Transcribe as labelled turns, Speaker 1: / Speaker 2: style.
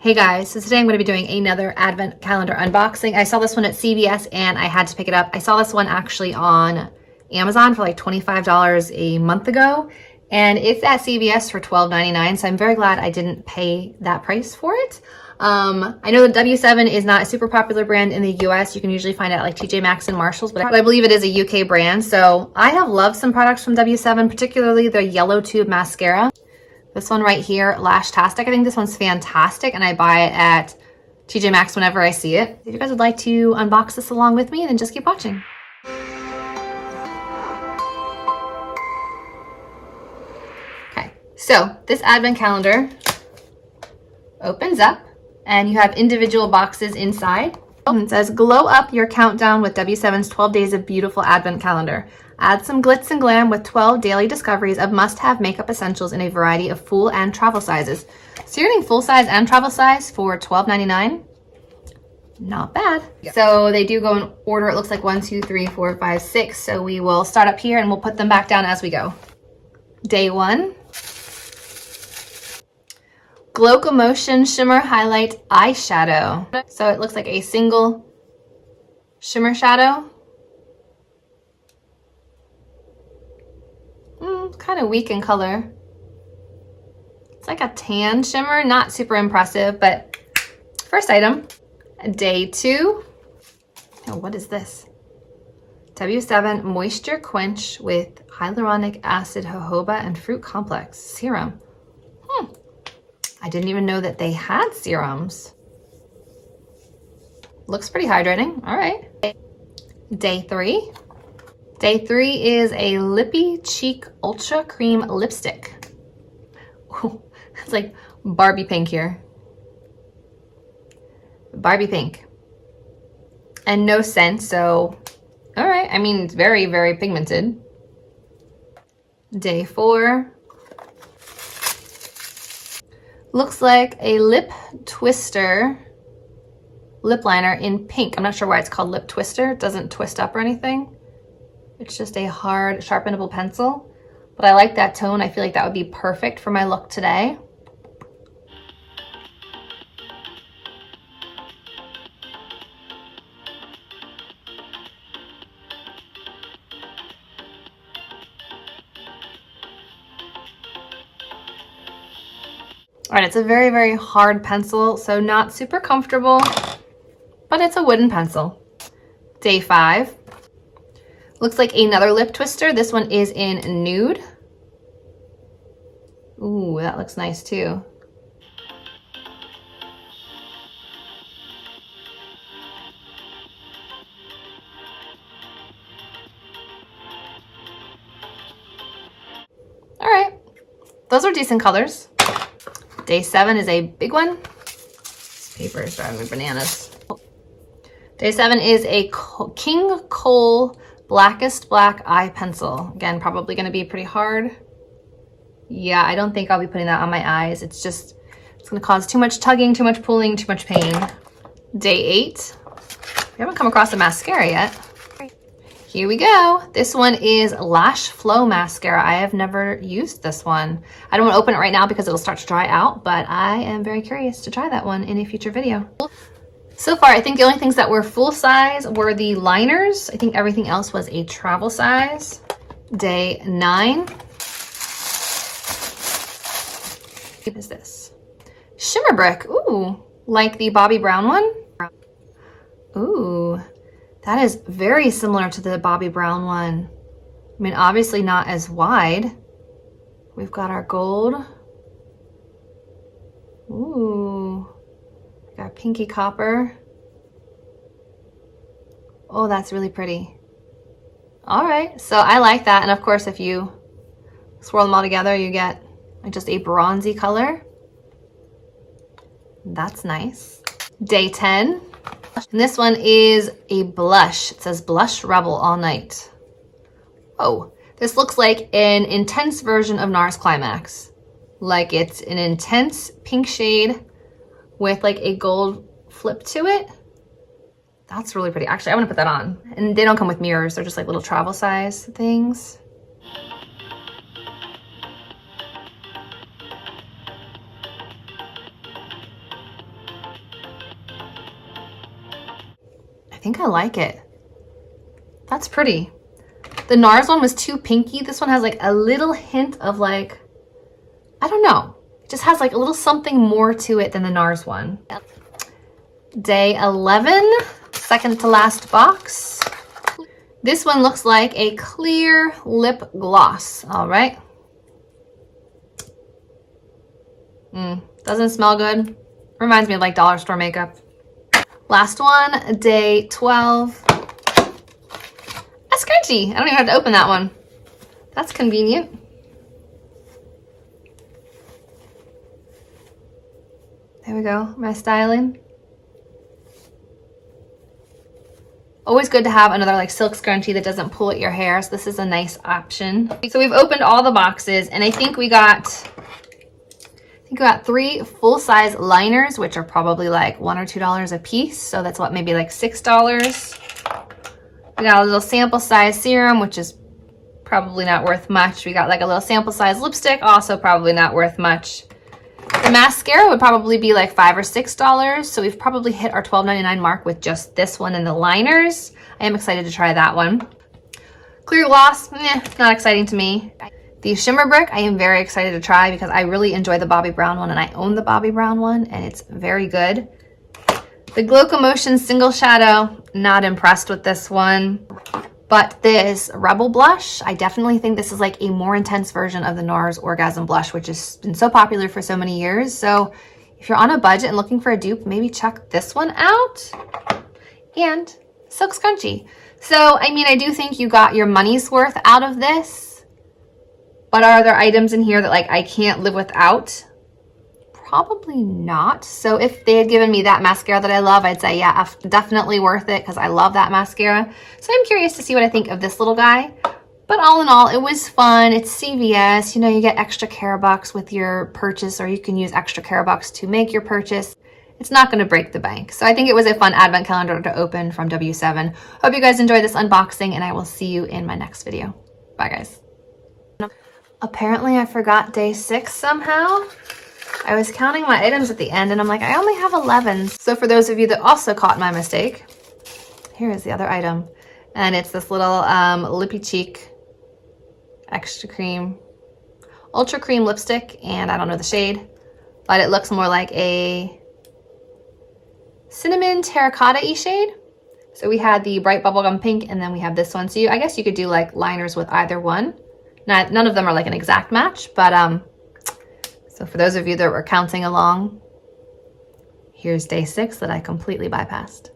Speaker 1: Hey guys, so today I'm going to be doing another advent calendar unboxing. I saw this one at CVS and I had to pick it up. I saw this one actually on Amazon for like $25 a month ago, and it's at CVS for $12.99, so I'm very glad I didn't pay that price for it. I know that W7 is not a super popular brand in the US. You can usually find it at like TJ Maxx and Marshalls, but I believe it is a UK brand. So I have loved some products from W7, particularly their yellow tube mascara. This one right here, Lashtastic. I think this one's fantastic, and I buy it at TJ Maxx whenever I see it. If you guys would like to unbox this along with me, then just keep watching. Okay, so this advent calendar opens up, and you have individual boxes inside. It says, glow up your countdown with W7's 12 Days of Beautiful Advent Calendar. Add some glitz and glam with 12 daily discoveries of must-have makeup essentials in a variety of full and travel sizes. So you're getting full size and travel size for $12.99. Not bad. Yep. So they do go in order. It looks like 1, 2, 3, 4, 5, 6. So we will start up here and we'll put them back down as we go. Day 1. Glow-Motion Shimmer Highlight Eyeshadow. So it looks like a single shimmer shadow. Kind of weak in color. It's like a tan shimmer, not super impressive, but first item. Day 2. Oh, what is this? W7 Moisture Quench with Hyaluronic Acid Jojoba and Fruit Complex Serum. I didn't even know that they had serums. Looks pretty hydrating. All right. Day 3. Day 3 is a Lippy Cheek Ultra Cream Lipstick. Ooh, it's like Barbie pink here. Barbie pink. And no scent, so all right. I mean, it's very, very pigmented. Day 4. Looks like a lip twister lip liner in pink. I'm not sure why it's called lip twister. It doesn't twist up or anything. It's just a hard, sharpenable pencil. But I like that tone. I feel like that would be perfect for my look today. All right, it's a very, very hard pencil, so not super comfortable, but it's a wooden pencil. Day 5. Looks like another lip twister. This one is in nude. Ooh, that looks nice too. All right, those are decent colors. Day 7 is a big one. This paper is driving me bananas. Day 7 is a King Cole Blackest Black Eye Pencil. Again, probably going to be pretty hard. Yeah, I don't think I'll be putting that on my eyes. It's going to cause too much tugging, too much pulling, too much pain. Day 8. We haven't come across a mascara yet. Here we go. This one is Lash Flow Mascara. I have never used this one. I don't want to open it right now because it'll start to dry out, but I am very curious to try that one in a future video. So far, I think the only things that were full size were the liners. I think everything else was a travel size. Day 9. What is this? Shimmer Brick. Ooh, like the Bobbi Brown one. Ooh. That is very similar to the Bobbi Brown one. I mean, obviously not as wide. We've got our gold. Ooh. We got pinky copper. Oh, that's really pretty. All right, so I like that. And of course, if you swirl them all together, you get like just a bronzy color. That's nice. Day 10. And this one is a blush. It says Blush Rebel All Night. Oh, this looks like an intense version of NARS Climax. Like it's an intense pink shade with like a gold flip to it. That's really pretty. Actually, I want to put that on. And they don't come with mirrors. They're just like little travel size things. think I like it. That's pretty. The NARS one was too pinky. This one has like a little hint of like, I don't know. It just has like a little something more to it than the NARS one. Day 11, second to last box. This one looks like a clear lip gloss. All right. Doesn't smell good. Reminds me of like dollar store makeup. Last one, day 12. A scrunchie. I don't even have to open that one. That's convenient. There we go, my styling. Always good to have another like silk scrunchie that doesn't pull at your hair. So this is a nice option. So we've opened all the boxes and I think we got 3 full-size liners, which are probably like $1 or $2 a piece. So that's what, maybe like $6. We got a little sample size serum, which is probably not worth much. We got like a little sample size lipstick, also probably not worth much. The mascara would probably be like $5 or $6. So we've probably hit our $12.99 mark with just this one and the liners. I am excited to try that one. Clear gloss, not exciting to me. The shimmer brick, I am very excited to try because I really enjoy the Bobbi Brown one and I own the Bobbi Brown one and it's very good. The Glow Motion single shadow, not impressed with this one. But this Rebel blush, I definitely think this is like a more intense version of the NARS Orgasm blush, which has been so popular for so many years. So if you're on a budget and looking for a dupe, maybe check this one out. And silk scrunchie. So, I mean, I do think you got your money's worth out of this. But are there items in here that like I can't live without? Probably not. So if they had given me that mascara that I love, I'd say, yeah, definitely worth it because I love that mascara. So I'm curious to see what I think of this little guy. But all in all, it was fun. It's CVS. You know, you get extra care bucks with your purchase, or you can use extra care bucks to make your purchase. It's not going to break the bank. So I think it was a fun advent calendar to open from W7. Hope you guys enjoyed this unboxing, and I will see you in my next video. Bye, guys. Apparently, I forgot day 6 somehow. I was counting my items at the end and I'm like, I only have 11. So for those of you that also caught my mistake, here is the other item. And it's this little Lippy Cheek Extra Cream, Ultra Cream lipstick. And I don't know the shade, but it looks more like a cinnamon terracotta-y shade. So we had the bright bubblegum pink and then we have this one. So I guess you could do like liners with either one. None of them are like an exact match, but so for those of you that were counting along, here's day 6 that I completely bypassed.